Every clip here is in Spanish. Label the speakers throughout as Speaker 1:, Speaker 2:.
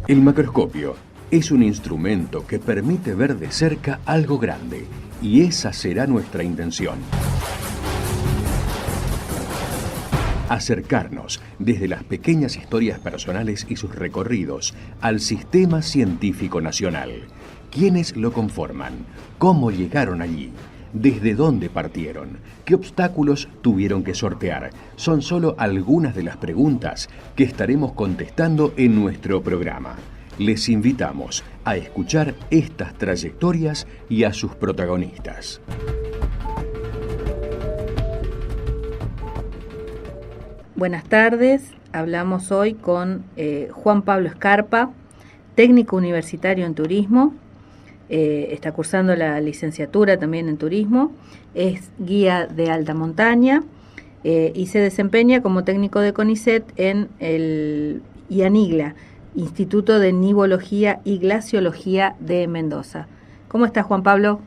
Speaker 1: El macroscopio es un instrumento que permite ver de cerca algo grande, y esa será nuestra intención. Acercarnos desde las pequeñas historias personales y sus recorridos al sistema científico nacional. ¿Quiénes lo conforman? ¿Cómo llegaron allí? ¿Desde dónde partieron? ¿Qué obstáculos tuvieron que sortear? Son solo algunas de las preguntas que estaremos contestando en nuestro programa. Les invitamos a escuchar estas trayectorias y a sus protagonistas.
Speaker 2: Buenas tardes, hablamos hoy con Juan Pablo Scarpa, técnico universitario en turismo, está cursando la licenciatura también en turismo, es guía de alta montaña y se desempeña como técnico de CONICET en el IANIGLA, Instituto de Nivología y Glaciología de Mendoza. ¿Cómo estás, Juan Pablo?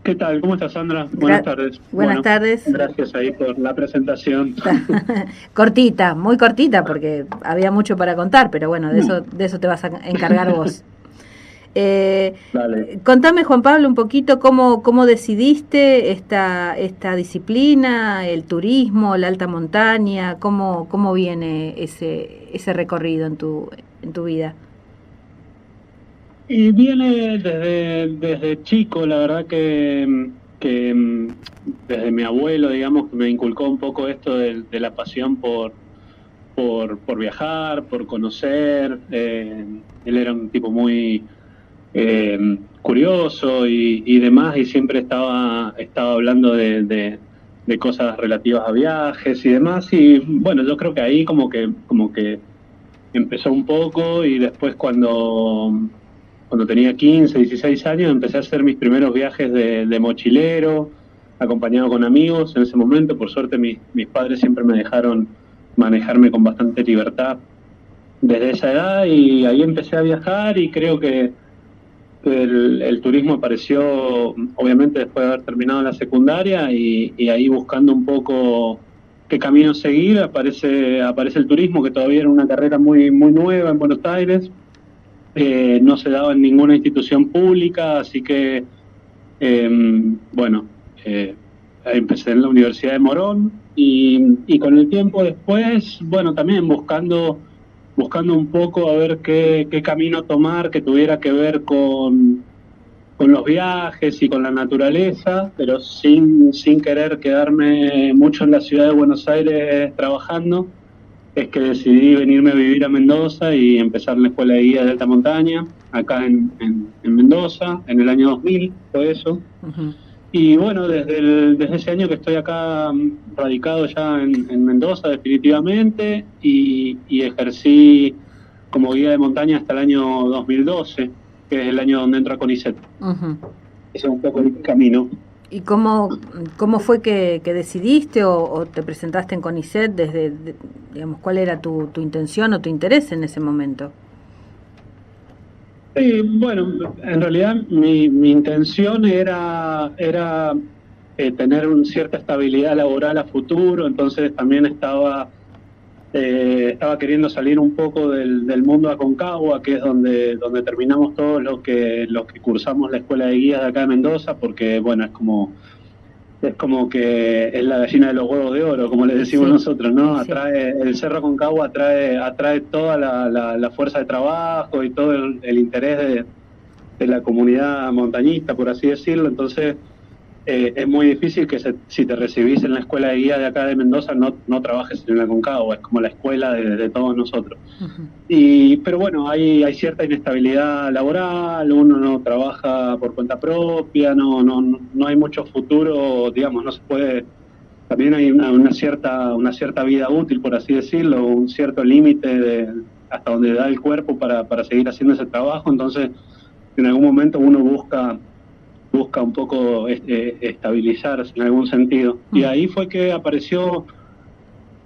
Speaker 3: ¿Qué tal? ¿Cómo estás, Sandra? Buenas tardes.
Speaker 2: Buenas tardes.
Speaker 3: Gracias ahí por la presentación.
Speaker 2: Cortita, muy cortita, porque había mucho para contar, pero bueno, de eso te vas a encargar vos.
Speaker 3: Dale.
Speaker 2: Contame, Juan Pablo, un poquito cómo decidiste esta disciplina, el turismo, la alta montaña, cómo viene ese recorrido en tu vida.
Speaker 3: Y viene desde chico, la verdad que desde mi abuelo, digamos, que me inculcó un poco esto de la pasión por viajar, por conocer. Él era un tipo muy curioso y demás, y siempre estaba hablando de cosas relativas a viajes y demás. Y bueno, yo creo que ahí como que empezó un poco, y después cuando tenía 15, 16 años, empecé a hacer mis primeros viajes de mochilero, acompañado con amigos. En ese momento, por suerte, mis padres siempre me dejaron manejarme con bastante libertad desde esa edad, y ahí empecé a viajar, y creo que el turismo apareció, obviamente, después de haber terminado la secundaria, y ahí buscando un poco qué camino seguir, aparece el turismo, que todavía era una carrera muy, muy nueva en Buenos Aires. No se daba en ninguna institución pública, así que empecé en la Universidad de Morón, y con el tiempo después, bueno, también buscando un poco a ver qué camino tomar que tuviera que ver con los viajes y con la naturaleza, pero sin querer quedarme mucho en la ciudad de Buenos Aires trabajando. Es que decidí venirme a vivir a Mendoza y empezar la escuela de guía de alta montaña, acá en Mendoza, en el año 2000, fue eso.
Speaker 2: Uh-huh.
Speaker 3: Y bueno, desde ese año que estoy acá radicado ya en Mendoza definitivamente, y ejercí como guía de montaña hasta el año 2012, que es el año donde entro a CONICET.
Speaker 2: Uh-huh.
Speaker 3: Ese es un poco el camino.
Speaker 2: ¿Y cómo fue que decidiste o te presentaste en CONICET? Digamos, ¿cuál era tu intención o tu interés en ese momento?
Speaker 3: Sí, bueno, en realidad mi intención era tener una cierta estabilidad laboral a futuro. Entonces también estaba queriendo salir un poco del mundo Aconcagua, que es donde terminamos todos los que cursamos la escuela de guías de acá de Mendoza, porque bueno, es como que es la gallina de los huevos de oro, como le decimos nosotros, ¿no?
Speaker 2: Sí.
Speaker 3: El Cerro Aconcagua atrae toda la fuerza de trabajo y todo el interés de la comunidad montañista, por así decirlo. Entonces es muy difícil que si te recibís en la escuela de guía de acá de Mendoza no trabajes en el Aconcagua. Es como la escuela de todos nosotros. Uh-huh. Pero bueno, hay cierta inestabilidad laboral, uno no trabaja por cuenta propia, no hay mucho futuro, digamos, no se puede. También hay una cierta vida útil, por así decirlo, un cierto límite hasta donde da el cuerpo para seguir haciendo ese trabajo. Entonces, en algún momento uno busca un poco estabilizarse en algún sentido. Y ahí fue que apareció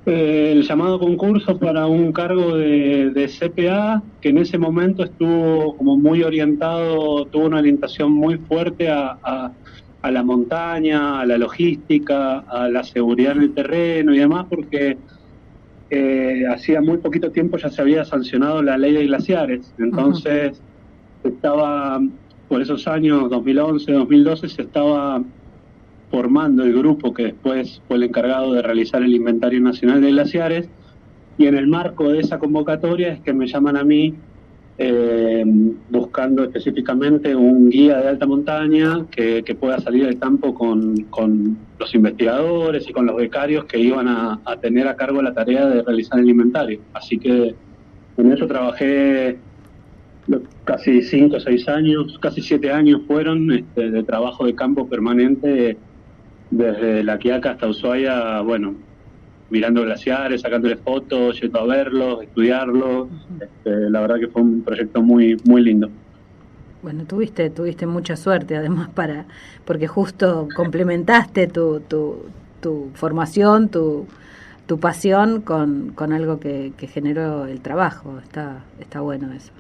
Speaker 3: el llamado concurso para un cargo de CPA, que en ese momento estuvo como muy orientado, tuvo una orientación muy fuerte a la montaña, a la logística, a la seguridad en el terreno y demás, porque hacía muy poquito tiempo ya se había sancionado la ley de glaciares, entonces estaba, por esos años, 2011, 2012, se estaba formando el grupo que después fue el encargado de realizar el Inventario Nacional de Glaciares, y en el marco de esa convocatoria es que me llaman a mí buscando específicamente un guía de alta montaña que pueda salir al campo con los investigadores y con los becarios que iban a tener a cargo la tarea de realizar el inventario. Así que en eso trabajé casi 5 o 6 años, casi 7 años fueron de trabajo de campo permanente desde La Quiaca hasta Ushuaia, bueno, mirando glaciares, sacándole fotos, yendo a verlos, estudiarlos. La verdad que fue un proyecto muy muy lindo.
Speaker 2: Bueno, tuviste mucha suerte además porque justo complementaste tu formación, tu pasión con algo que generó el trabajo. Está bueno eso.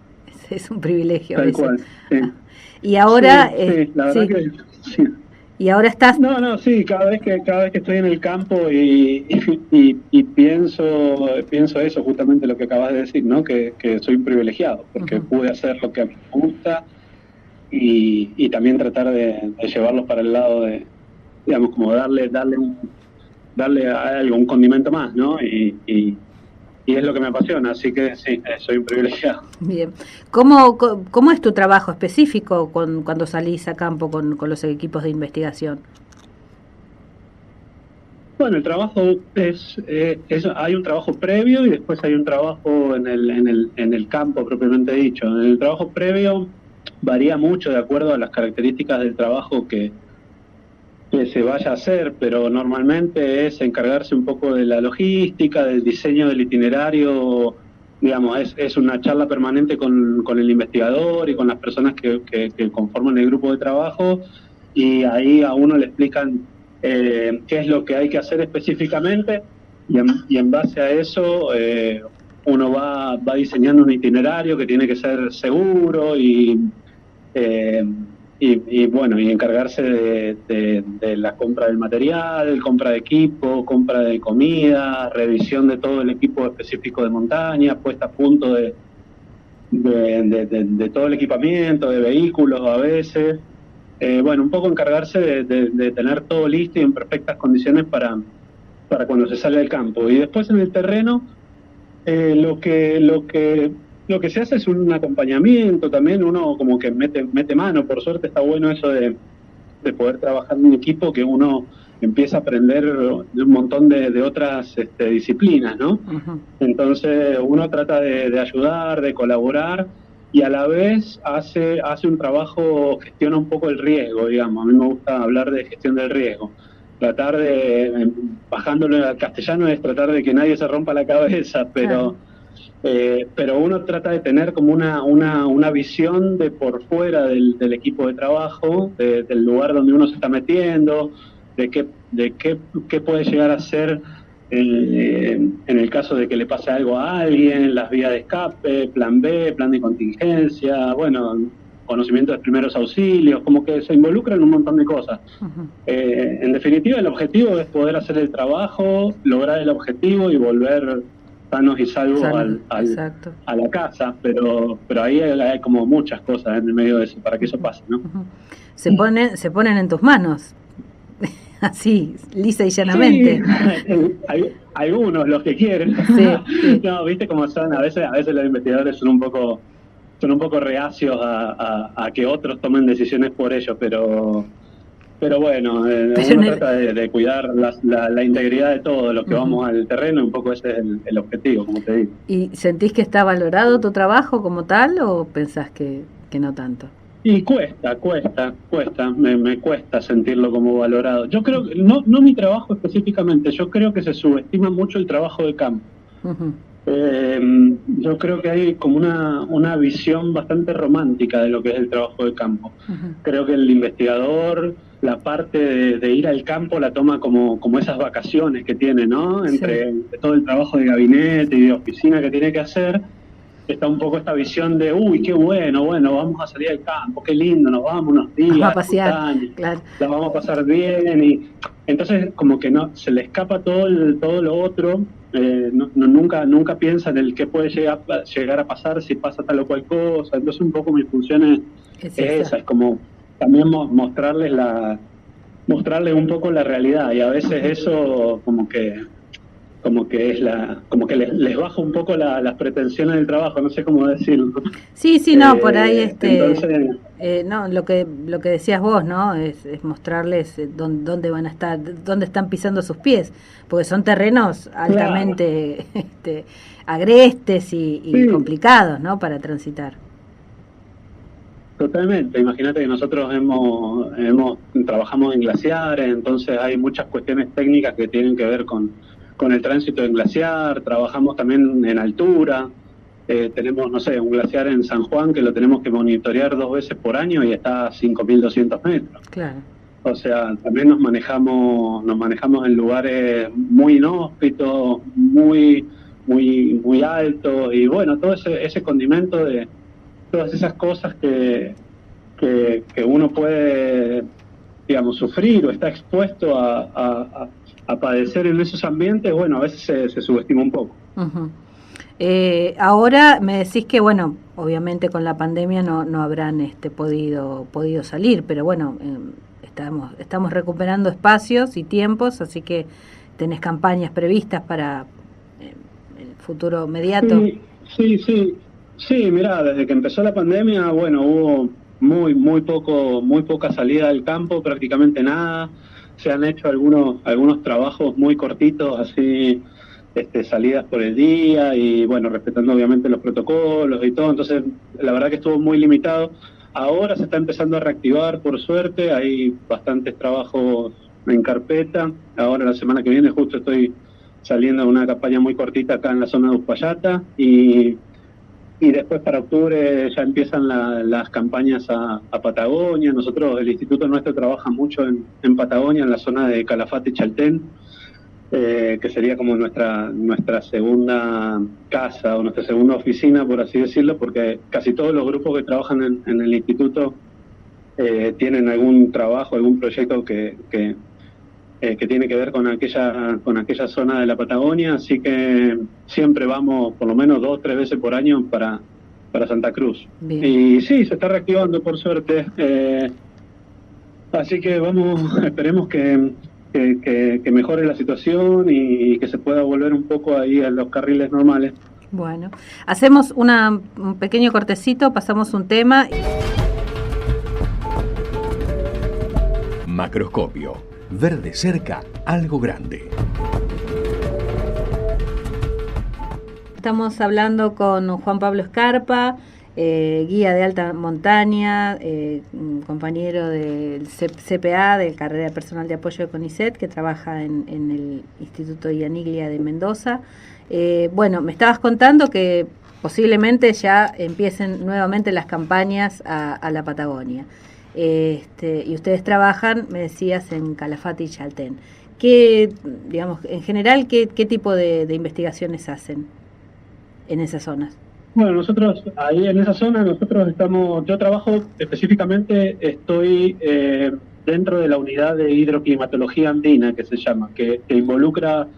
Speaker 2: Es un privilegio.
Speaker 3: Tal cual, sí.
Speaker 2: Y ahora
Speaker 3: sí, la verdad que sí.
Speaker 2: Y ahora estás...
Speaker 3: Sí, cada vez que estoy en el campo y pienso eso, justamente lo que acabas de decir, ¿no? Que soy un privilegiado, porque pude hacer lo que a mí me gusta y también tratar de llevarlos para el lado de, digamos, como darle a algo, un condimento más, ¿no? Y es lo que me apasiona, así que sí, soy un privilegiado.
Speaker 2: Bien. ¿Cómo es tu trabajo específico cuando salís a campo con los equipos de investigación?
Speaker 3: Bueno, el trabajo hay un trabajo previo y después hay un trabajo en el campo propiamente dicho. En el trabajo previo varía mucho de acuerdo a las características del trabajo que se vaya a hacer, pero normalmente es encargarse un poco de la logística, del diseño del itinerario, digamos, es una charla permanente con el investigador y con las personas que conforman el grupo de trabajo, y ahí a uno le explican qué es lo que hay que hacer específicamente, y en base a eso uno va diseñando un itinerario que tiene que ser seguro y bueno, y encargarse de la compra del material, compra de equipo, compra de comida, revisión de todo el equipo específico de montaña, puesta a punto de todo el equipamiento, de vehículos a veces. Bueno, un poco encargarse de tener todo listo y en perfectas condiciones para cuando se sale al campo. Y después en el terreno, lo que se hace es un acompañamiento también, uno como que mete mano. Por suerte está bueno eso de poder trabajar en un equipo, que uno empieza a aprender de un montón de otras disciplinas, ¿no? Entonces uno trata de ayudar, de colaborar, y a la vez hace un trabajo, gestiona un poco el riesgo, digamos. A mí me gusta hablar de gestión del riesgo. Tratar bajándolo al castellano, es tratar de que nadie se rompa la cabeza, pero uno trata de tener como una visión de por fuera del equipo de trabajo, del lugar donde uno se está metiendo, de qué puede llegar a ser en el caso de que le pase algo a alguien, las vías de escape, plan B, plan de contingencia, bueno, conocimiento de primeros auxilios, como que se involucra en un montón de cosas. En definitiva, el objetivo es poder hacer el trabajo, lograr el objetivo y volver sanos y salvos a la casa, pero ahí hay como muchas cosas en el medio de eso para que eso pase, ¿no?
Speaker 2: Se ponen en tus manos, así, lisa y llanamente.
Speaker 3: Sí, hay algunos, los que quieren. Sí. No, viste cómo son, a veces los investigadores son un poco reacios a que otros tomen decisiones por ellos, pero bueno, uno trata de cuidar la integridad de todos los que vamos al terreno, y un poco ese es el objetivo, como te digo.
Speaker 2: ¿Y sentís que está valorado tu trabajo como tal o pensás que no tanto?
Speaker 3: Y cuesta, me cuesta sentirlo como valorado. Yo creo que, no mi trabajo específicamente, yo creo que se subestima mucho el trabajo de campo. Yo creo que hay como una visión bastante romántica de lo que es el trabajo de campo. Creo que el investigador, la parte de ir al campo la toma como esas vacaciones que tiene, ¿no? Entre todo el trabajo de gabinete y de oficina que tiene que hacer, está un poco esta visión de, uy, qué bueno, vamos a salir al campo, qué lindo, nos vamos unos días
Speaker 2: Vamos a pasear,
Speaker 3: montaña,
Speaker 2: claro.
Speaker 3: la vamos a pasar bien, y entonces como que no se le escapa todo lo otro, nunca piensa en el qué puede llegar a pasar si pasa tal o cual cosa. Entonces un poco mi función es esa, es como también mostrarles un poco la realidad, y a veces eso como que les baja un poco las pretensiones del trabajo, no sé cómo decirlo.
Speaker 2: Sí, no, por ahí
Speaker 3: entonces,
Speaker 2: no, lo que decías vos, ¿no? Es mostrarles dónde van a estar, dónde están pisando sus pies, porque son terrenos altamente agrestes y complicados, ¿no? Para transitar.
Speaker 3: Totalmente, imagínate que nosotros trabajamos en glaciares, entonces hay muchas cuestiones técnicas que tienen que ver con el tránsito en glaciar. Trabajamos también en altura, tenemos, no sé, un glaciar en San Juan que lo tenemos que monitorear 2 veces por año y está a 5.200 metros.
Speaker 2: Claro.
Speaker 3: O sea, también nos manejamos en lugares muy inhóspitos, muy altos, y bueno, todo ese condimento de todas esas cosas que uno puede, digamos, sufrir o está expuesto a padecer en esos ambientes, bueno, a veces se subestima un poco.
Speaker 2: Uh-huh. Ahora me decís que, bueno, obviamente con la pandemia no habrán podido salir, pero bueno, estamos recuperando espacios y tiempos, así que tenés campañas previstas para el futuro inmediato.
Speaker 3: Sí, mirá, desde que empezó la pandemia, bueno, hubo muy poca salida del campo, prácticamente nada. Se han hecho algunos trabajos muy cortitos, así, salidas por el día, y bueno, respetando obviamente los protocolos y todo. Entonces, la verdad que estuvo muy limitado. Ahora se está empezando a reactivar, por suerte, hay bastantes trabajos en carpeta. Ahora la semana que viene justo estoy saliendo de una campaña muy cortita acá en la zona de Uspallata, y después para octubre ya empiezan las campañas a Patagonia. Nosotros, el instituto nuestro trabaja mucho en Patagonia, en la zona de Calafate y Chaltén, que sería como nuestra segunda casa o nuestra segunda oficina, por así decirlo, porque casi todos los grupos que trabajan en el instituto tienen algún trabajo, algún proyecto que tiene que ver con aquella zona de la Patagonia, así que siempre vamos por lo menos 2 o 3 veces por año para Santa Cruz.
Speaker 2: Bien.
Speaker 3: Y sí, se está reactivando, por suerte, así que esperemos que mejore la situación y que se pueda volver un poco ahí a los carriles normales.
Speaker 2: Bueno, hacemos un pequeño cortecito, pasamos un tema.
Speaker 1: Macroscopio. Ver de cerca algo grande.
Speaker 2: Estamos hablando con Juan Pablo Scarpa, guía de alta montaña, compañero del CPA, de Carrera Personal de Apoyo de CONICET, que trabaja en el Instituto Ianiglia de Mendoza. Bueno, me estabas contando que posiblemente ya empiecen nuevamente las campañas a la Patagonia. Y ustedes trabajan, me decías, en Calafate y Chaltén. Digamos, en general, ¿qué tipo de investigaciones hacen en esas zonas?
Speaker 3: Bueno, nosotros ahí en esa zona, yo trabajo específicamente, estoy dentro de la unidad de hidroclimatología andina, que se llama, que involucra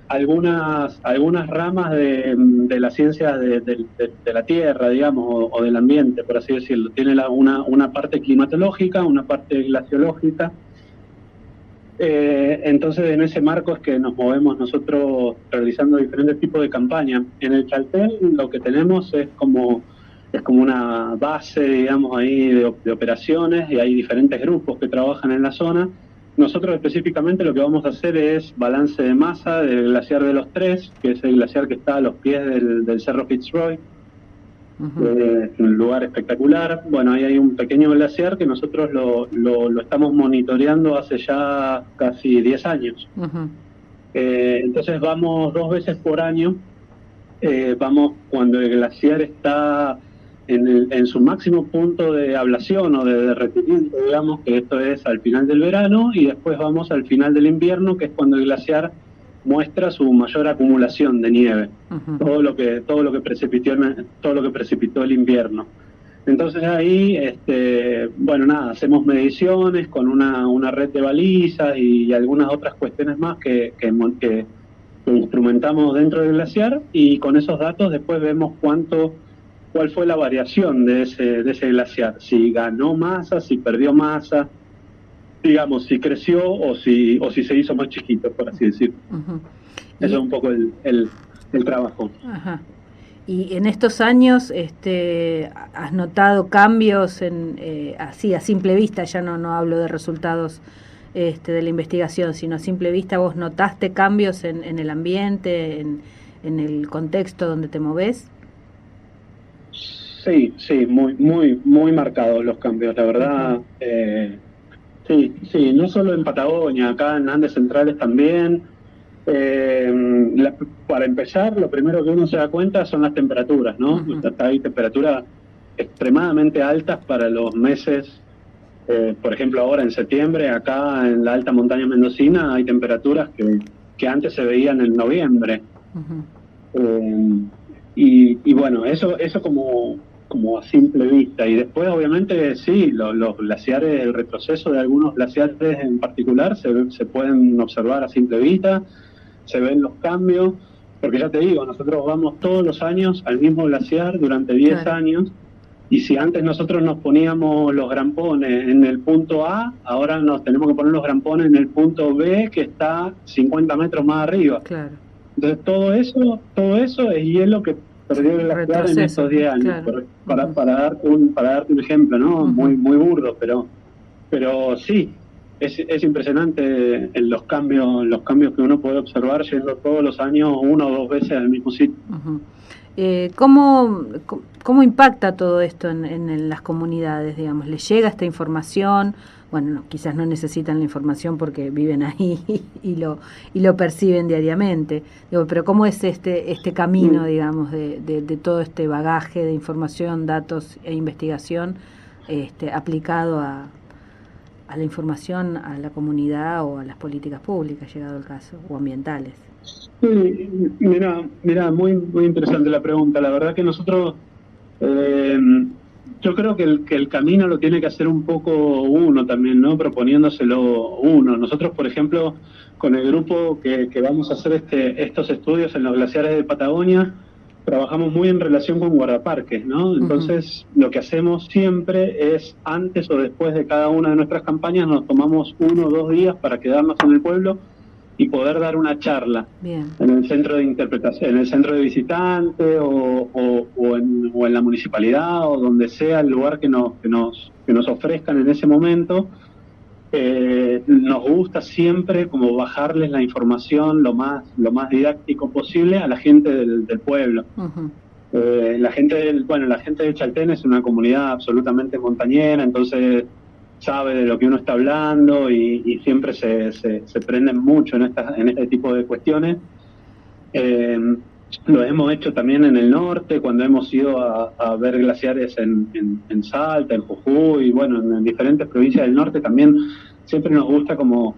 Speaker 3: algunas ramas de las ciencias de la tierra, digamos, o del ambiente, por así decirlo. Tiene una parte climatológica, una parte glaciológica. Entonces, en ese marco es que nos movemos nosotros realizando diferentes tipos de campañas. En el Chaltén lo que tenemos es como una base, digamos, ahí de operaciones, y hay diferentes grupos que trabajan en la zona. Nosotros específicamente lo que vamos a hacer es balance de masa del glaciar de los Tres, que es el glaciar que está a los pies del Cerro Fitzroy. Uh-huh. Un lugar espectacular. Bueno, ahí hay un pequeño glaciar que nosotros lo estamos monitoreando hace ya casi 10 años. Uh-huh. Entonces vamos 2 veces por año. Vamos cuando el glaciar está en su máximo punto de ablación o de derretimiento, digamos, que esto es al final del verano, y después vamos al final del invierno, que es cuando el glaciar muestra su mayor acumulación de nieve,
Speaker 2: Ujú.
Speaker 3: todo lo que precipitó el invierno. Entonces ahí, bueno, nada, hacemos mediciones con una red de balizas y algunas otras cuestiones más que instrumentamos dentro del glaciar, y con esos datos después vemos cuál fue la variación de ese glaciar, si ganó masa, si perdió masa, digamos, si creció o si se hizo más chiquito, por así decirlo.
Speaker 2: Ujú.
Speaker 3: Eso es un poco el trabajo.
Speaker 2: Ajá. Y en estos años, ¿has notado cambios así a simple vista? Ya no hablo de resultados de la investigación, sino a simple vista. ¿Vos notaste cambios en el ambiente, en el contexto donde te movés?
Speaker 3: Sí, muy marcados los cambios, la verdad. Sí, no solo en Patagonia, acá en Andes Centrales también. Para empezar, lo primero que uno se da cuenta son las temperaturas, ¿no?
Speaker 2: Uh-huh.
Speaker 3: Hay temperaturas extremadamente altas para los meses, por ejemplo, ahora en septiembre, acá en la alta montaña mendocina, hay temperaturas que antes se veían en noviembre. Uh-huh. Y bueno, eso como a simple vista. Y después, obviamente, sí, los glaciares, el retroceso de algunos glaciares en particular se pueden observar a simple vista, se ven los cambios, porque ya te digo, nosotros vamos todos los años al mismo glaciar durante 10 años, y si antes nosotros nos poníamos los grampones en el punto A, ahora nos tenemos que poner los grampones en el punto B, que está 50 metros más arriba.
Speaker 2: Claro.
Speaker 3: Entonces todo eso es hielo que perdió el glaciar en estos 10 años, claro. Para darte un ejemplo, ¿no? Uh-huh. Muy burdo, pero sí, es impresionante los cambios que uno puede observar yendo todos los años 1 o 2 veces al mismo sitio.
Speaker 2: Uh-huh. ¿Cómo impacta todo esto en las comunidades, digamos? ¿Les llega esta información? Bueno, quizás no necesitan la información porque viven ahí y lo perciben diariamente. Digo, pero ¿cómo es este camino, digamos, de todo este bagaje de información, datos e investigación aplicado a la información, a la comunidad o a las políticas públicas, llegado el caso, o ambientales?
Speaker 3: Sí, mira, muy interesante la pregunta. La verdad que nosotros, yo creo que el camino lo tiene que hacer un poco uno también, ¿no? Proponiéndoselo uno. Nosotros, por ejemplo, con el grupo que vamos a hacer estos estudios en los glaciares de Patagonia, trabajamos muy en relación con guardaparques, ¿no? Entonces, lo que hacemos siempre es, antes o después de cada una de nuestras campañas, nos tomamos 1 o 2 días para quedarnos en el pueblo y poder dar una charla. Bien. En el centro de interpretación, en el centro de visitante o en la municipalidad o donde sea el lugar que nos ofrezcan en ese momento. Nos gusta siempre como bajarles la información lo más didáctico posible a la gente del pueblo. Uh-huh. La gente de Chaltén es una comunidad absolutamente montañera, entonces sabe de lo que uno está hablando y siempre se prenden mucho en este tipo de cuestiones. Lo hemos hecho también en el norte, cuando hemos ido a ver glaciares en Salta, en Jujuy, bueno, en diferentes provincias del norte también. Siempre nos gusta como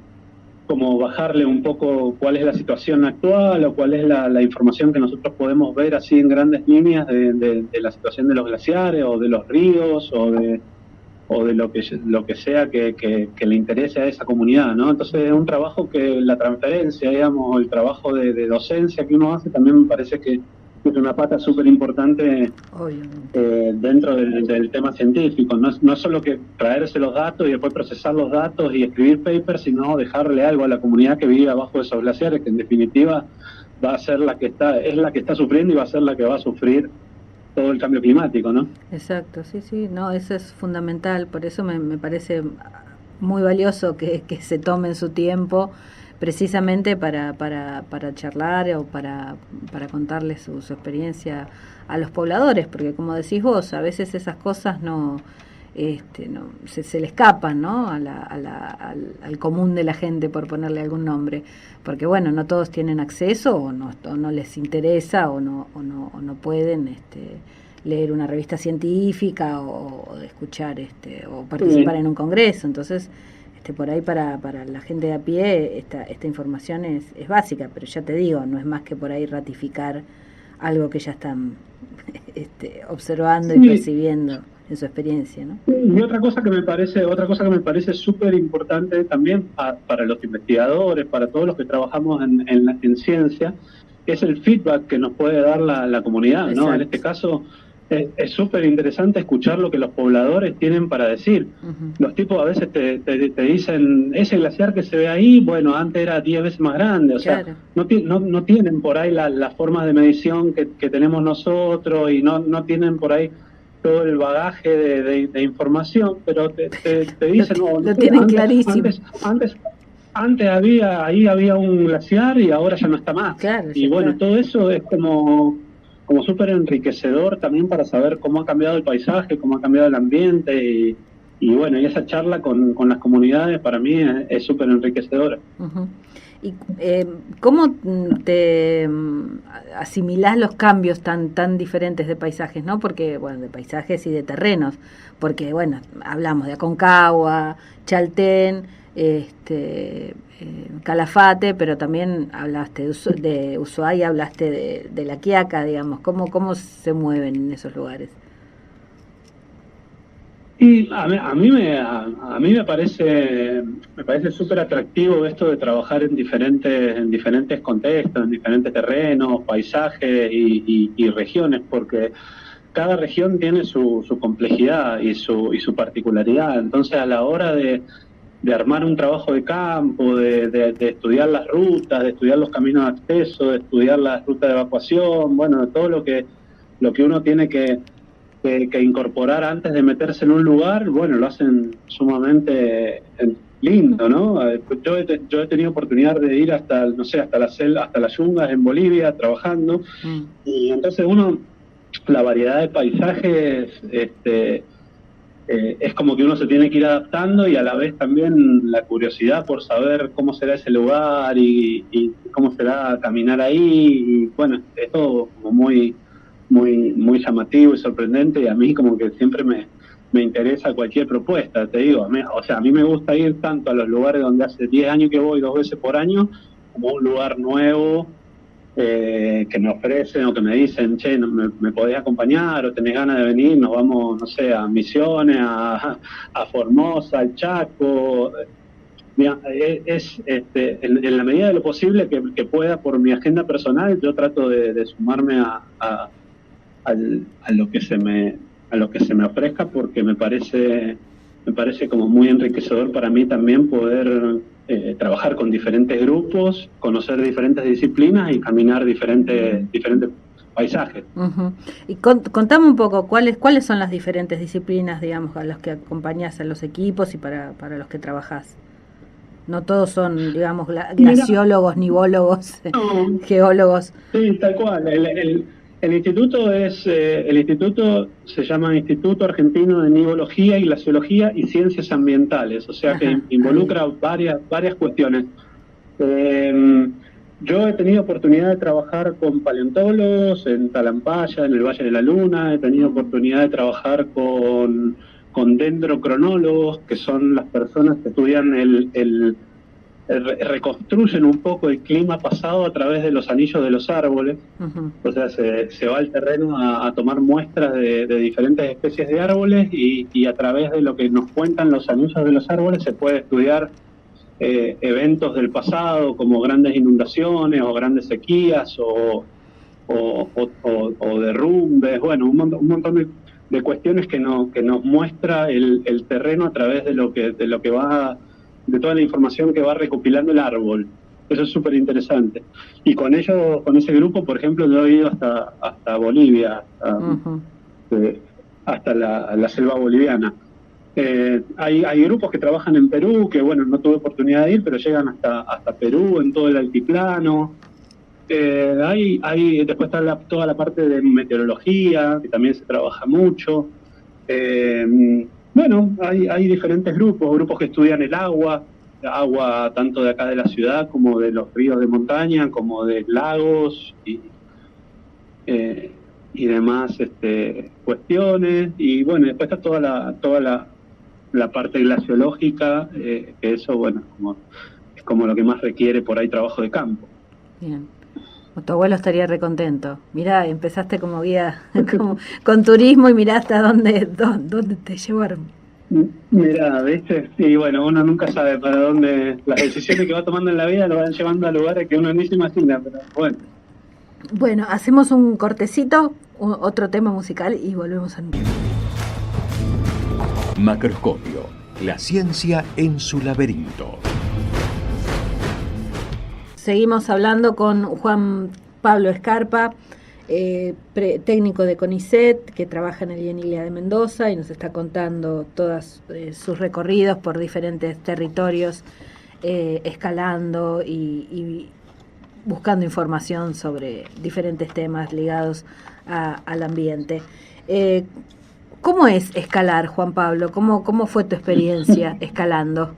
Speaker 3: bajarle un poco cuál es la situación actual o cuál es la información que nosotros podemos ver así en grandes líneas de la situación de los glaciares o de los ríos o de lo que sea que le interese a esa comunidad, ¿no? Entonces es un trabajo que la transferencia, digamos, el trabajo de docencia que uno hace también me parece que es una pata súper importante dentro del tema científico. No es solo que traerse los datos y después procesar los datos y escribir papers, sino dejarle algo a la comunidad que vive abajo de esos glaciares, que en definitiva va a ser la que está sufriendo y va a ser la que va a sufrir todo el cambio climático, ¿no?
Speaker 2: Exacto, sí, no, eso es fundamental, por eso me parece muy valioso que se tomen su tiempo precisamente para charlar o para contarles su experiencia a los pobladores, porque como decís vos, a veces esas cosas se le escapan, ¿no? al común de la gente, por ponerle algún nombre, porque bueno, no todos tienen acceso o no les interesa o no pueden leer una revista científica o escuchar o participar en un congreso. Entonces por ahí para la gente de a pie esta información es básica, pero ya te digo, no es más que por ahí ratificar algo que ya están observando y percibiendo en su experiencia, ¿no?
Speaker 3: Y otra cosa que me parece súper importante también para los investigadores, para todos los que trabajamos en ciencia, es el feedback que nos puede dar la comunidad, ¿no?
Speaker 2: Exacto.
Speaker 3: En este caso es súper interesante escuchar lo que los pobladores tienen para decir.
Speaker 2: Uh-huh.
Speaker 3: Los tipos a veces te dicen, ese glaciar que se ve ahí, bueno, antes era 10 veces más grande, o
Speaker 2: claro.
Speaker 3: sea, no tienen por ahí las formas de medición que tenemos nosotros, y no tienen por ahí todo el bagaje de información, pero te dicen,
Speaker 2: lo tienen clarísimo.
Speaker 3: Antes había un glaciar y ahora ya no está más.
Speaker 2: Claro,
Speaker 3: y bueno, todo eso es como súper enriquecedor también para saber cómo ha cambiado el paisaje, cómo ha cambiado el ambiente, y bueno, y esa charla con las comunidades para mí es súper enriquecedora.
Speaker 2: Uh-huh. ¿Y cómo te asimilás los cambios tan diferentes de paisajes, ¿no? Porque, bueno, de paisajes y de terrenos, porque, bueno, hablamos de Aconcagua, Chaltén, Calafate, pero también hablaste de Ushuaia, hablaste de La Quiaca, digamos. ¿Cómo se mueven en esos lugares?
Speaker 3: Y a mí me parece súper atractivo esto de trabajar en diferentes contextos, en diferentes terrenos, paisajes y regiones, porque cada región tiene su complejidad y su particularidad. Entonces, a la hora de armar un trabajo de campo, de estudiar las rutas, de estudiar los caminos de acceso, de estudiar las rutas de evacuación, bueno, de todo lo que uno tiene que incorporar antes de meterse en un lugar, bueno, lo hacen sumamente lindo, ¿no? Yo he tenido oportunidad de ir hasta las yungas en Bolivia trabajando, y entonces la variedad de paisajes, es como que uno se tiene que ir adaptando, y a la vez también la curiosidad por saber cómo será ese lugar y cómo será caminar ahí, y bueno, es todo como muy llamativo y sorprendente, y a mí como que siempre me interesa cualquier propuesta, te digo. A mí me gusta ir tanto a los lugares donde hace 10 años que voy 2 veces por año, como un lugar nuevo que me ofrecen o que me dicen, che, me podés acompañar o tenés ganas de venir, nos vamos, no sé, a Misiones, a Formosa, al Chaco. Mira, en la medida de lo posible que pueda, por mi agenda personal, yo trato de sumarme a lo que se me ofrezca, porque me parece como muy enriquecedor para mí también poder trabajar con diferentes grupos, conocer diferentes disciplinas y caminar diferentes paisajes.
Speaker 2: Uh-huh. Y contame un poco cuáles son las diferentes disciplinas, digamos, a los que acompañás a los equipos y para los que trabajás. No todos son, digamos, glaciólogos, nivólogos, no. Geólogos.
Speaker 3: Sí, tal cual. El instituto se llama Instituto Argentino de Nivología y Glaciología y Ciencias Ambientales, o sea, que involucra varias cuestiones. Yo he tenido oportunidad de trabajar con paleontólogos en Talampaya, en el Valle de la Luna. He tenido oportunidad de trabajar con dendrocronólogos, que son las personas que estudian reconstruyen un poco el clima pasado a través de los anillos de los árboles. Uh-huh. O sea, se va al terreno a tomar muestras de diferentes especies de árboles, y a través de lo que nos cuentan los anillos de los árboles se puede estudiar eventos del pasado, como grandes inundaciones o grandes sequías o derrumbes, bueno, un montón de cuestiones que nos muestra el terreno a través de lo que va, de toda la información que va recopilando el árbol. Eso es súper interesante. Y con ese grupo, por ejemplo, yo he ido hasta Bolivia, hasta la selva boliviana. Hay grupos que trabajan en Perú, que bueno, no tuve oportunidad de ir, pero llegan hasta Perú, en todo el altiplano. Después está toda la parte de meteorología, que también se trabaja mucho. Bueno, hay diferentes grupos que estudian el agua tanto de acá de la ciudad como de los ríos de montaña, como de lagos y demás cuestiones. Y bueno, después está toda la parte glaciológica, que eso, bueno, es como lo que más requiere por ahí trabajo de campo.
Speaker 2: Bien. Tu abuelo estaría recontento. Mirá, empezaste como guía con turismo y mirá hasta dónde te llevaron.
Speaker 3: Mirá, ¿viste? Y bueno, uno nunca sabe para dónde las decisiones que va tomando en la vida lo van llevando a lugares que uno ni se imagina, pero bueno.
Speaker 2: Bueno, hacemos un cortecito, otro tema musical y volvemos a...
Speaker 1: Macroscopio, la ciencia en su laberinto.
Speaker 2: Seguimos hablando con Juan Pablo Escarpa, técnico de CONICET, que trabaja en el IENILIA de Mendoza y nos está contando todos sus recorridos por diferentes territorios, escalando y buscando información sobre diferentes temas ligados al ambiente. ¿Cómo es escalar, Juan Pablo? ¿Cómo fue tu experiencia escalando?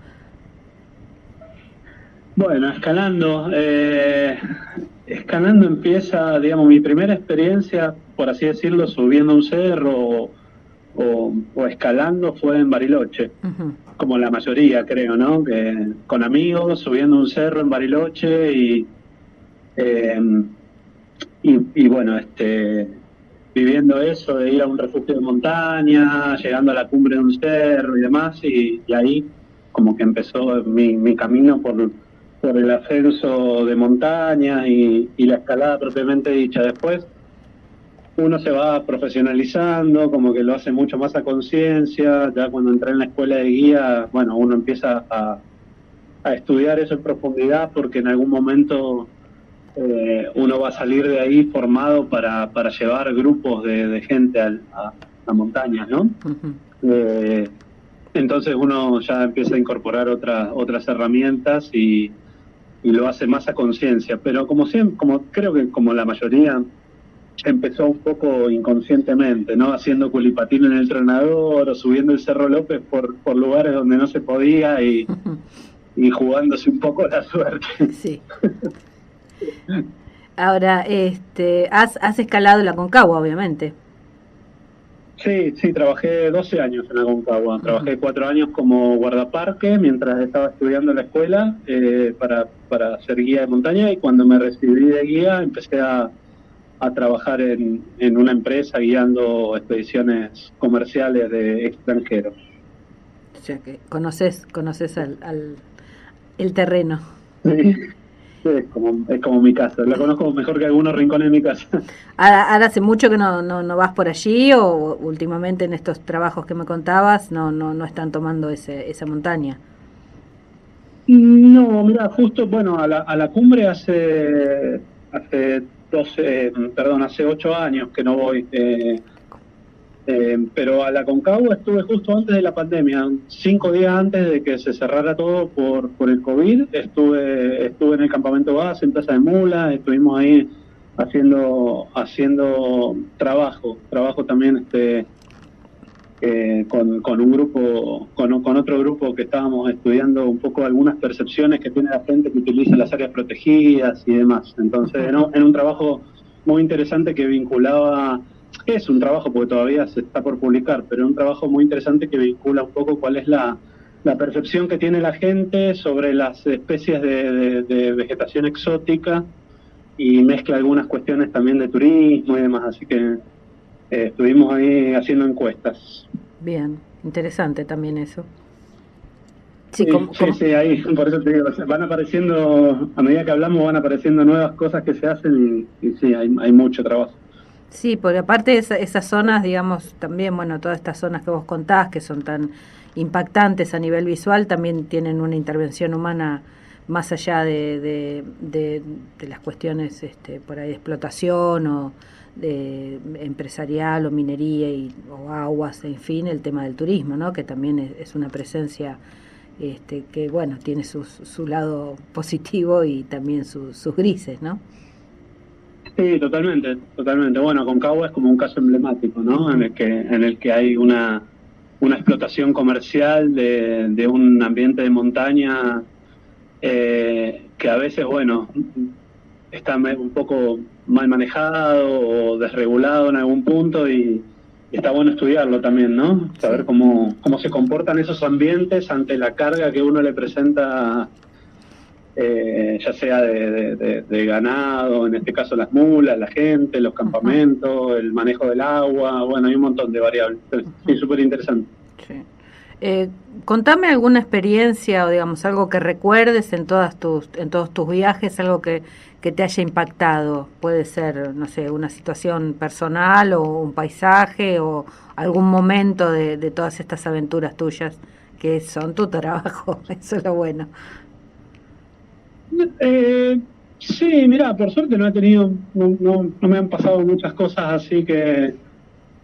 Speaker 3: Bueno, escalando empieza, digamos, mi primera experiencia, por así decirlo, subiendo un cerro o escalando fue en Bariloche, uh-huh. Como la mayoría, creo, ¿no? Que con amigos, subiendo un cerro en Bariloche y bueno, viviendo eso de ir a un refugio de montaña, llegando a la cumbre de un cerro y demás, y ahí como que empezó mi camino por el ascenso de montaña y la escalada propiamente dicha. Después uno se va profesionalizando, como que lo hace mucho más a conciencia. Ya cuando entré en la escuela de guía, bueno, uno empieza a estudiar eso en profundidad, porque en algún momento uno va a salir de ahí formado para llevar grupos de gente a montañas, ¿no? Uh-huh. Entonces uno ya empieza a incorporar otras herramientas y lo hace más a conciencia, pero como creo que como la mayoría empezó un poco inconscientemente, ¿no? Haciendo culipatín en el Tronador o subiendo el Cerro López por lugares donde no se podía y jugándose un poco la suerte.
Speaker 2: Sí. Ahora, has escalado la Aconcagua, obviamente.
Speaker 3: Sí, trabajé 12 años en Aconcagua. Trabajé 4 años como guardaparque mientras estaba estudiando en la escuela para ser guía de montaña, y cuando me recibí de guía empecé a trabajar en una empresa guiando expediciones comerciales de extranjeros.
Speaker 2: O sea que conoces el terreno.
Speaker 3: Sí. Es como mi casa, la conozco mejor que algunos rincones de mi casa.
Speaker 2: ¿Ahora hace mucho que no vas por allí o últimamente en estos trabajos que me contabas no están tomando esa montaña?
Speaker 3: No, mira, justo, bueno, a la cumbre hace 8 años que no voy. Pero a la Aconcagua estuve justo antes de la pandemia, 5 días antes de que se cerrara todo por el COVID. Estuve en el campamento base en Plaza de Mula, estuvimos ahí haciendo trabajo también con un grupo, con otro grupo que estábamos estudiando un poco algunas percepciones que tiene la gente que utiliza las áreas protegidas y demás. Entonces era un trabajo muy interesante que vinculaba. Es un trabajo porque todavía se está por publicar, pero es un trabajo muy interesante que vincula un poco cuál es la percepción que tiene la gente sobre las especies de vegetación exótica, y mezcla algunas cuestiones también de turismo y demás, así que estuvimos ahí haciendo encuestas.
Speaker 2: Bien, interesante también eso.
Speaker 3: Sí, ahí, por eso te digo, van apareciendo, a medida que hablamos van apareciendo nuevas cosas que se hacen y sí, hay mucho trabajo.
Speaker 2: Sí, porque aparte esas zonas, digamos, también, bueno, todas estas zonas que vos contás, que son tan impactantes a nivel visual, también tienen una intervención humana más allá de las cuestiones por ahí de explotación o de empresarial o minería o aguas, en fin, el tema del turismo, ¿no? Que también es una presencia que, bueno, tiene su lado positivo y también sus grises, ¿no?
Speaker 3: Sí, totalmente. Bueno, Aconcagua es como un caso emblemático, ¿no? En el que hay una explotación comercial de un ambiente de montaña que a veces, bueno, está un poco mal manejado o desregulado en algún punto y está bueno estudiarlo también, ¿no? Saber
Speaker 2: Sí.
Speaker 3: cómo se comportan esos ambientes ante la carga que uno le presenta, ya sea de ganado, en este caso las mulas, la gente, los
Speaker 2: Ujú,
Speaker 3: campamentos, el manejo del agua, bueno, hay un montón de variables. Sí,
Speaker 2: ujú.
Speaker 3: súper interesante.
Speaker 2: Sí. Eh, Contame alguna experiencia o digamos algo que recuerdes en todos tus viajes, algo que te haya impactado. Puede ser, no sé, una situación personal o un paisaje o algún momento de todas estas aventuras tuyas que son tu trabajo. Eso es lo bueno.
Speaker 3: Eh, sí, mira, por suerte no he tenido, no me han pasado muchas cosas así que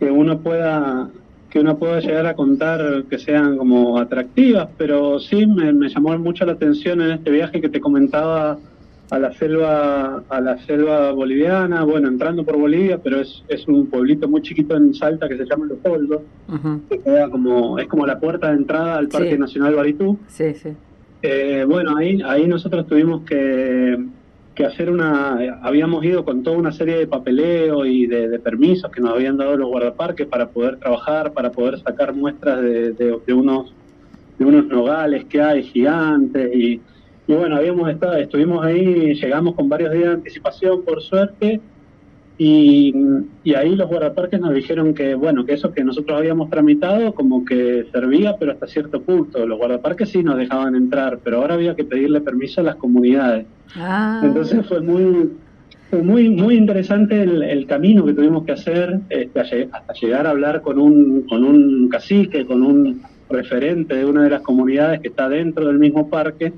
Speaker 3: uno pueda que uno pueda llegar a contar que sean como atractivas, pero sí me llamó mucho la atención en este viaje que te comentaba a la selva boliviana, bueno, entrando por Bolivia, pero es un pueblito muy chiquito en Salta que se llama Los Toldos,
Speaker 2: Ujú.
Speaker 3: que queda es como la puerta de entrada al Parque
Speaker 2: Sí,
Speaker 3: Nacional Baritú.
Speaker 2: sí, sí.
Speaker 3: Bueno, ahí nosotros tuvimos que hacer habíamos ido con toda una serie de papeleo y de permisos que nos habían dado los guardaparques para poder trabajar, para poder sacar muestras de unos nogales que hay gigantes y bueno, estuvimos ahí, llegamos con varios días de anticipación por suerte y, y ahí los guardaparques nos dijeron que, bueno, que eso que nosotros habíamos tramitado como que servía, pero hasta cierto punto. Los guardaparques sí nos dejaban entrar, pero ahora había que pedirle permiso a las comunidades.
Speaker 2: Ah,
Speaker 3: Entonces fue muy interesante el camino que tuvimos que hacer hasta llegar a hablar con un cacique, con un referente de una de las comunidades que está dentro del mismo parque.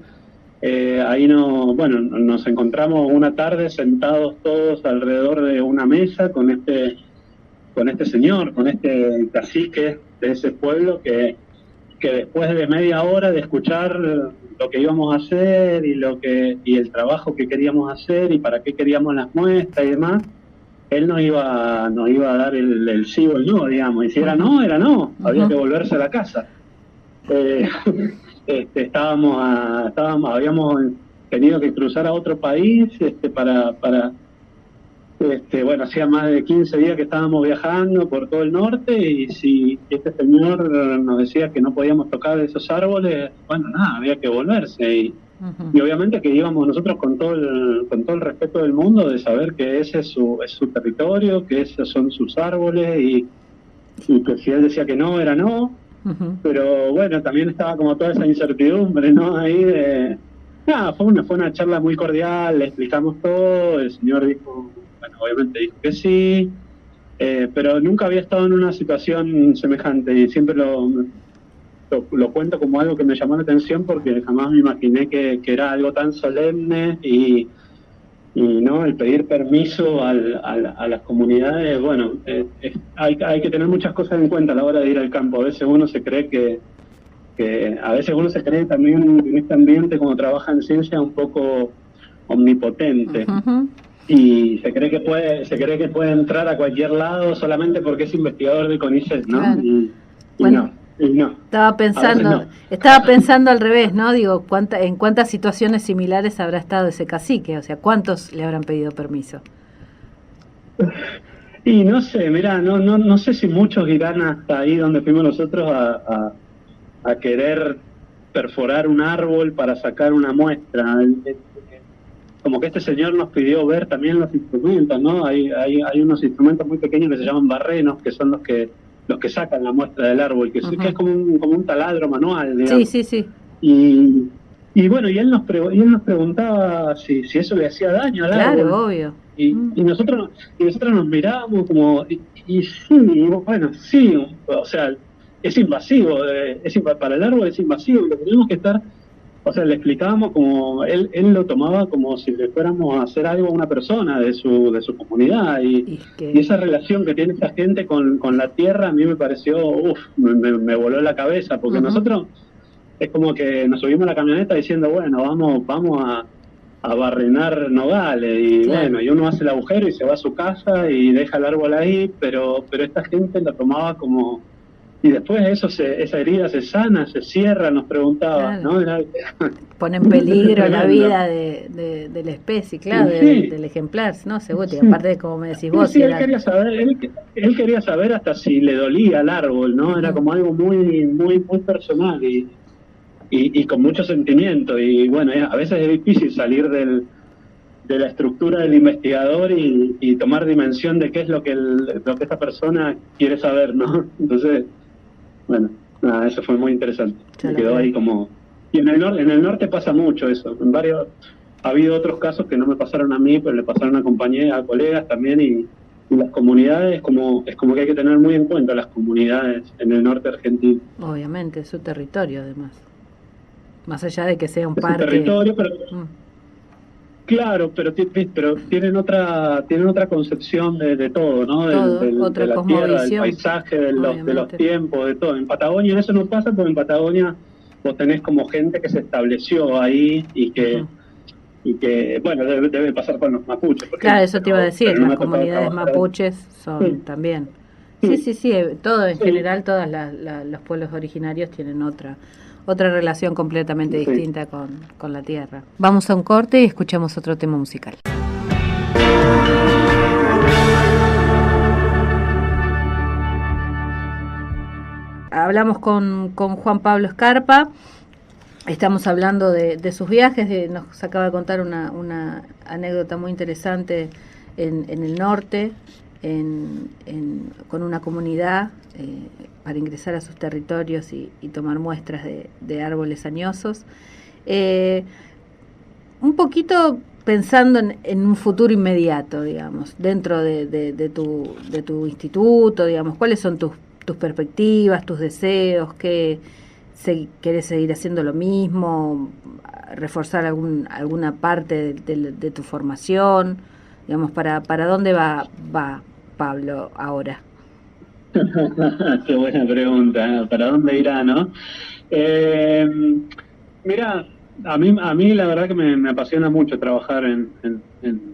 Speaker 3: Ahí bueno, nos encontramos una tarde sentados todos alrededor de una mesa con este señor, con este cacique de ese pueblo que después de media hora de escuchar lo que íbamos a hacer y el trabajo que queríamos hacer y para qué queríamos las muestras y demás, él nos iba a dar el sí o el no, digamos, y si era
Speaker 2: ujú,
Speaker 3: no, era no, había
Speaker 2: ujú.
Speaker 3: que volverse a la casa. Eh, habíamos tenido que cruzar a otro país bueno, hacía más de 15 días que estábamos viajando por todo el norte y si este señor nos decía que no podíamos tocar esos árboles, bueno, nada, había que volverse
Speaker 2: Ujú.
Speaker 3: y obviamente que íbamos nosotros con todo el respeto del mundo de saber que ese es su territorio, que esos son sus árboles y que si él decía que no, era no,
Speaker 2: Ujú.
Speaker 3: pero bueno, también estaba como toda esa incertidumbre, ¿no? Ahí de... Nada, fue una charla muy cordial, le explicamos todo, el señor dijo, bueno, obviamente dijo que sí, pero nunca había estado en una situación semejante y siempre lo cuento como algo que me llamó la atención porque jamás me imaginé que era algo tan solemne y no el pedir permiso a las comunidades. Bueno, hay que tener muchas cosas en cuenta a la hora de ir al campo. A veces uno se cree a veces uno se cree también en este ambiente como trabaja en ciencia un poco omnipotente
Speaker 2: Ujú.
Speaker 3: y se cree que puede entrar a cualquier lado solamente porque es investigador de CONICET, ¿no?
Speaker 2: Claro.
Speaker 3: Y
Speaker 2: Bueno,
Speaker 3: no, a veces no.
Speaker 2: estaba pensando al revés, ¿no? Digo, en cuántas situaciones similares habrá estado ese cacique? O sea, ¿cuántos le habrán pedido permiso?
Speaker 3: Y no sé, mirá, no sé si muchos irán hasta ahí donde fuimos nosotros a querer perforar un árbol para sacar una muestra. Como que este señor nos pidió ver también los instrumentos, ¿no? Hay unos instrumentos muy pequeños que se llaman barrenos, que son los que sacan la muestra del árbol, que es
Speaker 2: Ujú.
Speaker 3: como un taladro manual,
Speaker 2: Sí,
Speaker 3: digamos.
Speaker 2: sí, sí.
Speaker 3: Y, y bueno, y él nos preguntaba si eso le hacía daño al
Speaker 2: Claro,
Speaker 3: árbol.
Speaker 2: obvio. Mm.
Speaker 3: Y nosotros nos mirábamos como, y sí, y bueno, sí, o sea, es invasivo, para el árbol es invasivo, lo que tenemos que estar, o sea, le explicábamos como, él lo tomaba como si le fuéramos a hacer algo a una persona de su comunidad,
Speaker 2: Y es
Speaker 3: y
Speaker 2: que,
Speaker 3: esa relación que tiene esta gente con la tierra a mí me pareció, me voló la cabeza, porque
Speaker 2: ujú,
Speaker 3: nosotros es como que nos subimos a la camioneta diciendo, bueno, vamos a barrenar nogales y
Speaker 2: claro.
Speaker 3: bueno, y uno hace el agujero y se va a su casa y deja el árbol ahí, pero esta gente lo tomaba y después esa herida se sana, se cierra, nos preguntaba,
Speaker 2: claro.
Speaker 3: ¿no?
Speaker 2: Pone en peligro la
Speaker 3: tremendo.
Speaker 2: vida de la especie, claro,
Speaker 3: Sí,
Speaker 2: del ejemplar, ¿no? Seguro, y
Speaker 3: sí.
Speaker 2: aparte de como me decís
Speaker 3: Sí,
Speaker 2: vos,
Speaker 3: sí,
Speaker 2: si
Speaker 3: él
Speaker 2: era...
Speaker 3: quería saber, él quería saber hasta si le dolía al árbol, ¿no? Era
Speaker 2: Ujú.
Speaker 3: como algo muy, muy, muy personal y con mucho sentimiento. Y bueno, a veces es difícil salir de la estructura del investigador y tomar dimensión de qué es lo que esta persona quiere saber, ¿no? Entonces, bueno, nada, eso fue muy interesante.
Speaker 2: Ya
Speaker 3: Me
Speaker 2: lo
Speaker 3: quedó
Speaker 2: creo.
Speaker 3: ahí como... Y en el norte pasa mucho eso. Ha habido otros casos que no me pasaron a mí, pero le pasaron a compañeras, a colegas también, y las comunidades, es como que hay que tener muy en cuenta las comunidades en el norte argentino.
Speaker 2: Obviamente, es su territorio además. Más allá de que sea un
Speaker 3: Es un
Speaker 2: parque.
Speaker 3: territorio, pero
Speaker 2: Mm,
Speaker 3: claro, pero tienen otra concepción de todo, ¿no?
Speaker 2: todo,
Speaker 3: De
Speaker 2: otra
Speaker 3: la tierra, del
Speaker 2: cosmovisión,
Speaker 3: paisaje, de los
Speaker 2: obviamente.
Speaker 3: tiempos, de todo. En Patagonia eso no pasa porque en Patagonia vos tenés como gente que se estableció ahí
Speaker 2: Ujú.
Speaker 3: bueno, debe pasar con los mapuches, por
Speaker 2: Claro,
Speaker 3: ejemplo,
Speaker 2: eso te iba a decir,
Speaker 3: pero no
Speaker 2: las
Speaker 3: me ha tocado
Speaker 2: comunidades
Speaker 3: trabajar ahí.
Speaker 2: mapuches son
Speaker 3: Sí,
Speaker 2: también. Sí,
Speaker 3: sí,
Speaker 2: sí, sí, todo en
Speaker 3: sí,
Speaker 2: general, todos los pueblos originarios tienen otra relación completamente
Speaker 3: sí.
Speaker 2: distinta con la tierra. Vamos a un corte y escuchamos otro tema musical. Hablamos con Juan Pablo Escarpa. Estamos hablando de sus viajes, nos acaba de contar una anécdota muy interesante en el norte, con una comunidad para ingresar a sus territorios y tomar muestras de árboles añosos. Eh, un poquito pensando en un futuro inmediato, digamos, dentro de tu instituto, digamos, ¿cuáles son tus perspectivas, tus deseos? ¿Querés seguir haciendo lo mismo? ¿Reforzar alguna parte de tu formación? Digamos, ¿para dónde va Pablo ahora?
Speaker 3: Qué buena pregunta. ¿Para dónde irá, no? Mira, a mí la verdad que me apasiona mucho trabajar en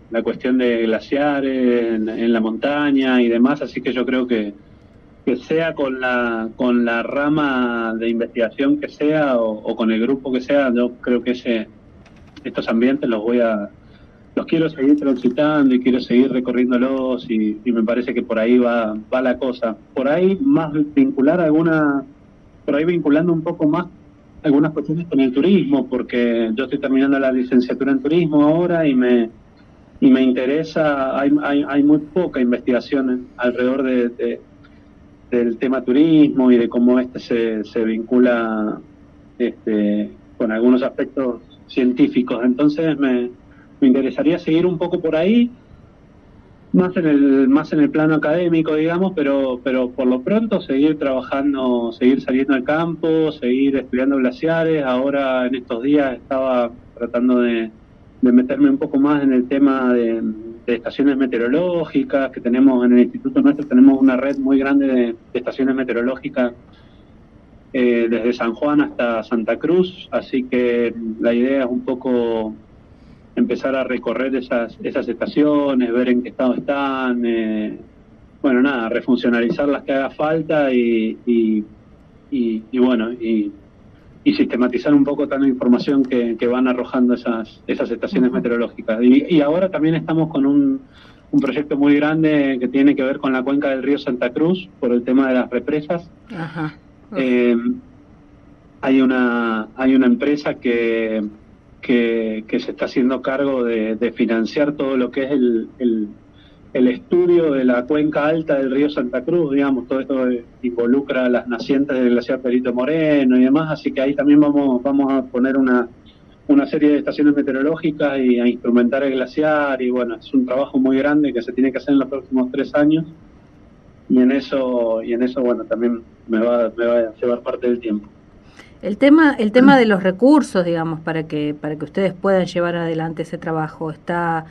Speaker 3: la cuestión de glaciares, en la montaña y demás, así que yo creo que sea con la rama de investigación que sea o con el grupo que sea, yo creo que estos ambientes los quiero seguir transitando y quiero seguir recorriéndolos y me parece que por ahí va la cosa. Por ahí más por ahí vinculando un poco más algunas cuestiones con el turismo, porque yo estoy terminando la licenciatura en turismo ahora y me interesa, hay muy poca investigación alrededor del tema turismo y de cómo se vincula con algunos aspectos científicos. Entonces me interesaría seguir un poco por ahí, más en el plano académico, digamos, pero por lo pronto seguir trabajando, seguir saliendo al campo, seguir estudiando glaciares. Ahora en estos días estaba tratando de meterme un poco más en el tema de estaciones meteorológicas que tenemos en el instituto nuestro. Tenemos una red muy grande de estaciones meteorológicas desde San Juan hasta Santa Cruz, así que la idea es un poco empezar a recorrer esas estaciones, ver en qué estado están, bueno, nada, refuncionalizar las que haga falta bueno, y sistematizar un poco toda la información que van arrojando esas estaciones
Speaker 2: Ujú.
Speaker 3: meteorológicas. Y ahora también estamos con un proyecto muy grande que tiene que ver con la cuenca del río Santa Cruz, por el tema de las represas.
Speaker 2: Ajá. Uf.
Speaker 3: Hay una empresa que se está haciendo cargo de financiar todo lo que es el estudio de la cuenca alta del río Santa Cruz, digamos, todo esto involucra las nacientes del glaciar Perito Moreno y demás, así que ahí también vamos a poner una serie de estaciones meteorológicas y a instrumentar el glaciar, y bueno, es un trabajo muy grande que se tiene que hacer en los próximos 3 años, y en eso bueno, también me va a llevar parte del tiempo.
Speaker 2: El tema de los recursos, digamos, para que ustedes puedan llevar adelante ese trabajo, está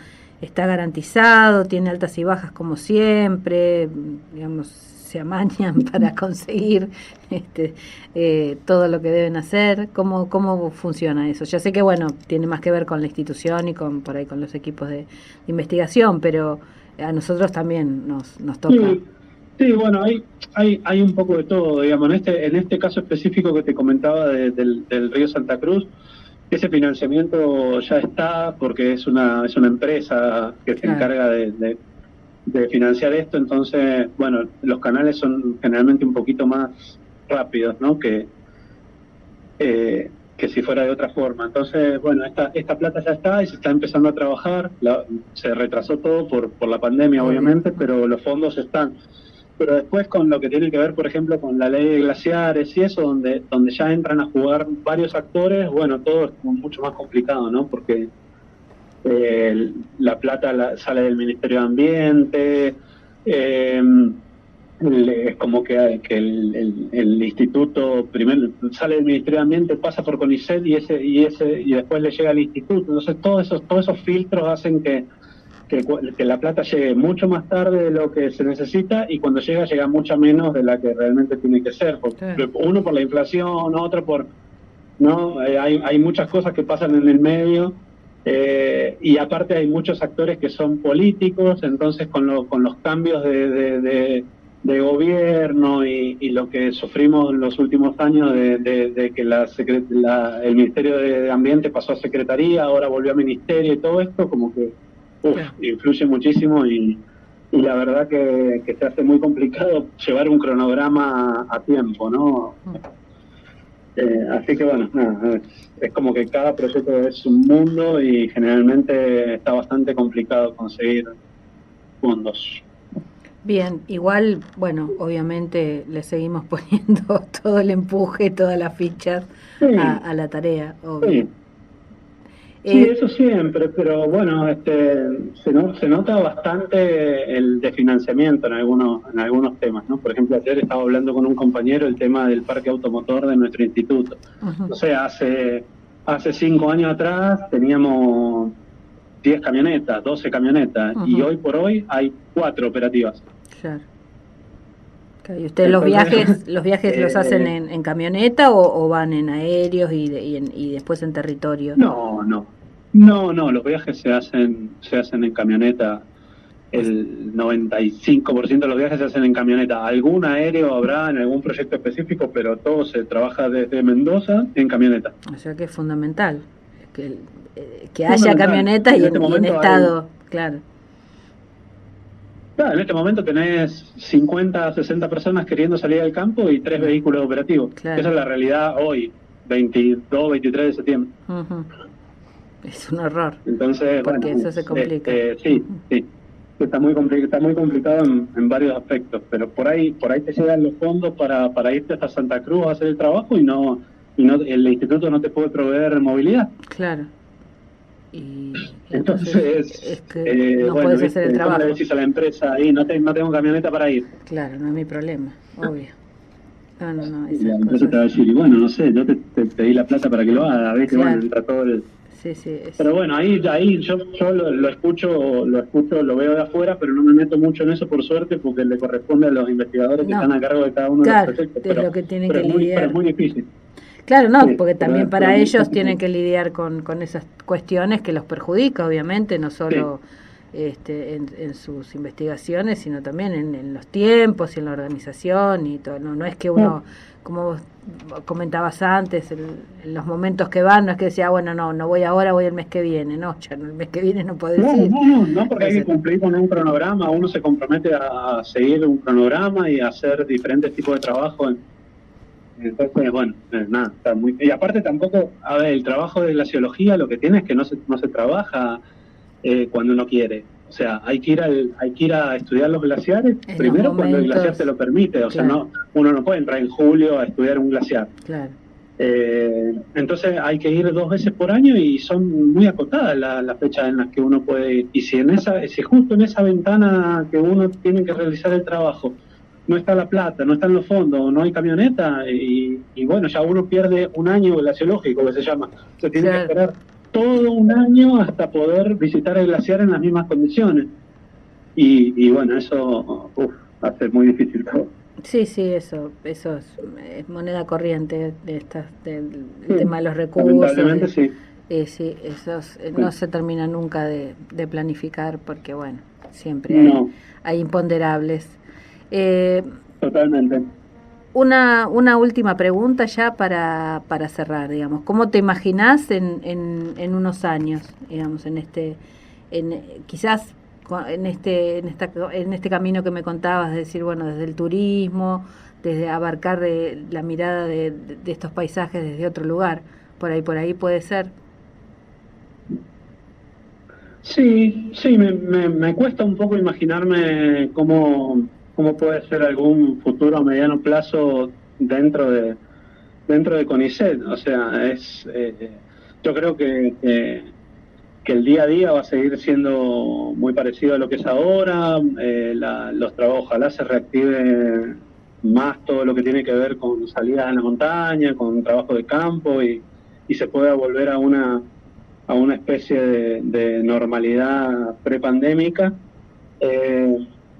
Speaker 2: garantizado, tiene altas y bajas como siempre, digamos, se amañan para conseguir todo lo que deben hacer. ¿Cómo funciona eso? Ya sé que, bueno, tiene más que ver con la institución y por ahí con los equipos de investigación, pero a nosotros también nos toca.
Speaker 3: Sí. Sí, bueno, hay un poco de todo, digamos, en este caso específico que te comentaba del río Santa Cruz, ese financiamiento ya está porque es una empresa que se encarga de financiar esto, entonces, bueno, los canales son generalmente un poquito más rápidos, ¿no? Que si fuera de otra forma. Entonces, bueno, esta plata ya está y se está empezando a trabajar. Se retrasó todo por la pandemia, obviamente, pero los fondos están. Pero después con lo que tiene que ver, por ejemplo, con la ley de glaciares y eso, donde ya entran a jugar varios actores, bueno, todo es mucho más complicado, ¿no? Porque la plata sale del Ministerio de Ambiente, es como que el instituto primero sale del Ministerio de Ambiente, pasa por CONICET y después le llega al instituto. Entonces todos esos filtros hacen que la plata llegue mucho más tarde de lo que se necesita y cuando llega mucha menos de la que realmente tiene que ser. Uno por la inflación, otro por... ¿no? Hay muchas cosas que pasan en el medio y aparte hay muchos actores que son políticos, entonces con los cambios de gobierno y lo que sufrimos en los últimos años de que el Ministerio de Ambiente pasó a Secretaría, ahora volvió a Ministerio y todo esto como que influye muchísimo y la verdad que se hace muy complicado llevar un cronograma a tiempo, ¿no? Así que bueno, nada, es como que cada proyecto es un mundo y generalmente está bastante complicado conseguir fondos.
Speaker 2: Bien, igual, bueno, obviamente le seguimos poniendo todo el empuje, todas las fichas a la tarea, obvio.
Speaker 3: Sí. Sí, eso siempre, pero bueno, se nota bastante el desfinanciamiento en algunos temas, ¿no? Por ejemplo, ayer estaba hablando con un compañero el tema del parque automotor de nuestro instituto. O sea, hace 5 años atrás teníamos 10 camionetas, 12 camionetas, y hoy por hoy hay 4 operativas.
Speaker 2: Claro. ¿Y ustedes los viajes los hacen en camioneta o van en aéreos y después en territorio?
Speaker 3: No, los viajes se hacen en camioneta. El 95% de los viajes se hacen en camioneta. Algún aéreo habrá en algún proyecto específico, pero todo se trabaja desde Mendoza en camioneta.
Speaker 2: O sea que es fundamental que haya camionetas y en estado, claro.
Speaker 3: Claro, en este momento tenés 50, 60 personas queriendo salir al campo y 3 vehículos operativos. Claro. Esa es la realidad hoy, 22, 23 de septiembre.
Speaker 2: Es un horror.
Speaker 3: Entonces,
Speaker 2: porque eso se complica.
Speaker 3: Sí. Está muy complicado en varios aspectos, pero por ahí te llegan los fondos para irte hasta Santa Cruz a hacer el trabajo y no el instituto no te puede proveer movilidad.
Speaker 2: Claro. Y
Speaker 3: entonces
Speaker 2: es que no puedes hacer el trabajo.
Speaker 3: ¿Cómo le decís a la empresa ahí? No tengo camioneta para ir.
Speaker 2: Claro, no es mi problema, obvio. No.
Speaker 3: Y la empresa te va a decir, y bueno, no sé, yo te di la plata para que lo haga, ves que bueno, entra todo el...
Speaker 2: Sí.
Speaker 3: Pero bueno, ahí yo lo escucho, lo veo de afuera, pero no me meto mucho en eso por suerte, porque le corresponde a los investigadores que están a cargo de cada uno de los proyectos.
Speaker 2: Es lo que tienen que lidiar.
Speaker 3: Pero es muy difícil.
Speaker 2: Claro, porque también para ellos tienen que lidiar con esas cuestiones que los perjudica, obviamente, no solo en sus investigaciones, sino también en los tiempos y en la organización y todo. No es que uno, como vos comentabas antes, en los momentos que van, no es que decía, bueno, no voy ahora, voy el mes que viene. No, ya el mes que viene no puedo decir.
Speaker 3: No, porque hay que cumplir con un cronograma, uno se compromete a seguir un cronograma y a hacer diferentes tipos de trabajo. Entonces, bueno, nada, está muy... Y aparte tampoco, a ver, el trabajo de glaciología lo que tiene es que no se trabaja cuando uno quiere. O sea, hay que ir a estudiar los glaciares primero cuando el glaciar te lo permite. O sea, uno no puede entrar en julio a estudiar un glaciar.
Speaker 2: Claro.
Speaker 3: Entonces hay que ir 2 veces por año y son muy acotadas las fechas en las que uno puede ir. Y si justo en esa ventana que uno tiene que realizar el trabajo no está la plata, no están los fondos, no hay camioneta y bueno, ya uno pierde un año glaciológico, que se llama. Se tiene que esperar todo un año hasta poder visitar el glaciar en las mismas condiciones. Y bueno, eso hace muy difícil todo.
Speaker 2: Sí, eso es moneda corriente del tema de los recursos.
Speaker 3: Lamentablemente sí.
Speaker 2: Sí, esos no se termina nunca de planificar porque bueno, siempre hay imponderables.
Speaker 3: Totalmente.
Speaker 2: Una última pregunta ya para cerrar, digamos. ¿Cómo te imaginás en unos años, digamos, quizás en este camino que me contabas, de decir, bueno, desde el turismo, desde abarcar la mirada de estos paisajes desde otro lugar? Por ahí puede ser.
Speaker 3: Sí, sí, me cuesta un poco imaginarme cómo puede ser algún futuro a mediano plazo dentro de CONICET. O sea, yo creo que el día a día va a seguir siendo muy parecido a lo que es ahora. Los trabajos, ojalá se reactive más todo lo que tiene que ver con salidas a la montaña, con trabajo de campo y se pueda volver a una especie de normalidad prepandémica.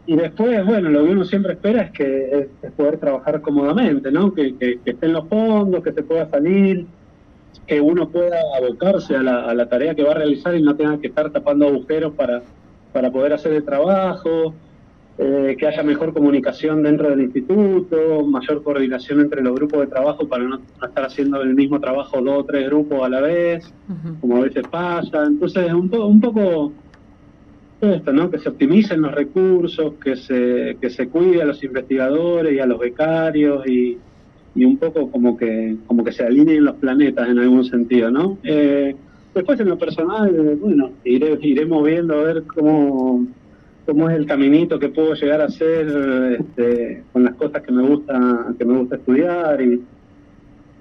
Speaker 3: Y después, bueno, lo que uno siempre espera es poder trabajar cómodamente, ¿no? Que estén los fondos, que se pueda salir, que uno pueda abocarse a la tarea que va a realizar y no tenga que estar tapando agujeros para poder hacer el trabajo, que haya mejor comunicación dentro del instituto, mayor coordinación entre los grupos de trabajo para no estar haciendo el mismo trabajo 2 o 3 grupos a la vez, como a veces pasa. Entonces, un poco esto, ¿no? Que se optimicen los recursos, que se cuide a los investigadores y a los becarios y un poco como que se alineen los planetas en algún sentido, ¿no? Después en lo personal, bueno, iré moviendo a ver cómo es el caminito que puedo llegar a hacer con las cosas que me gusta estudiar y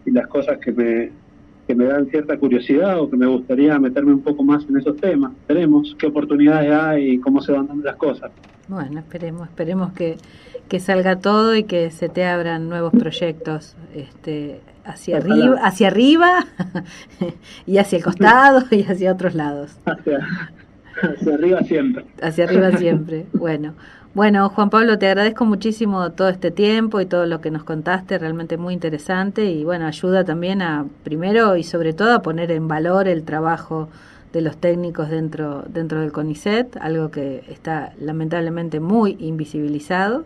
Speaker 3: las cosas que me dan cierta curiosidad o que me gustaría meterme un poco más en esos temas. Veremos qué oportunidades hay y cómo se van dando las cosas.
Speaker 2: Bueno, esperemos que salga todo y que se te abran nuevos proyectos hacia arriba y hacia el costado y hacia otros lados.
Speaker 3: Hacia arriba siempre.
Speaker 2: Hacia arriba siempre. Bueno, Juan Pablo, te agradezco muchísimo todo este tiempo y todo lo que nos contaste, realmente muy interesante y bueno, ayuda también primero y sobre todo a poner en valor el trabajo de los técnicos dentro del CONICET, algo que está lamentablemente muy invisibilizado.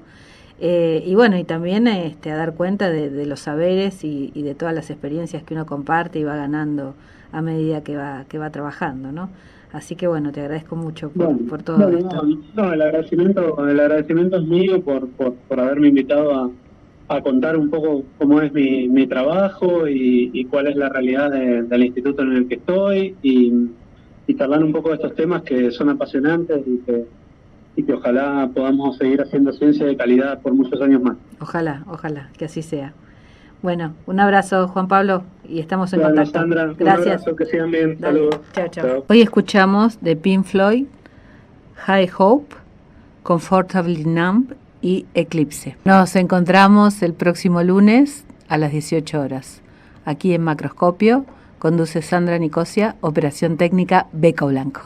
Speaker 2: Y bueno, y también a dar cuenta de los saberes y de todas las experiencias que uno comparte y va ganando a medida que va trabajando, ¿no? Así que bueno, te agradezco mucho por todo esto.
Speaker 3: No, el agradecimiento es mío por haberme invitado a contar un poco cómo es mi trabajo y cuál es la realidad del instituto en el que estoy y charlar un poco de estos temas que son apasionantes y que ojalá podamos seguir haciendo ciencia de calidad por muchos años más.
Speaker 2: Ojalá, que así sea. Bueno, un abrazo, Juan Pablo, y estamos en contacto.
Speaker 3: Sandra,
Speaker 2: gracias.
Speaker 3: Un abrazo, que sigan bien. Saludos.
Speaker 2: Chao. Hoy escuchamos de Pink Floyd, High Hope, Comfortably Numb y Eclipse. Nos encontramos el próximo lunes a las 18 horas. Aquí en Macroscopio conduce Sandra Nicosia, operación técnica Beco Blanco.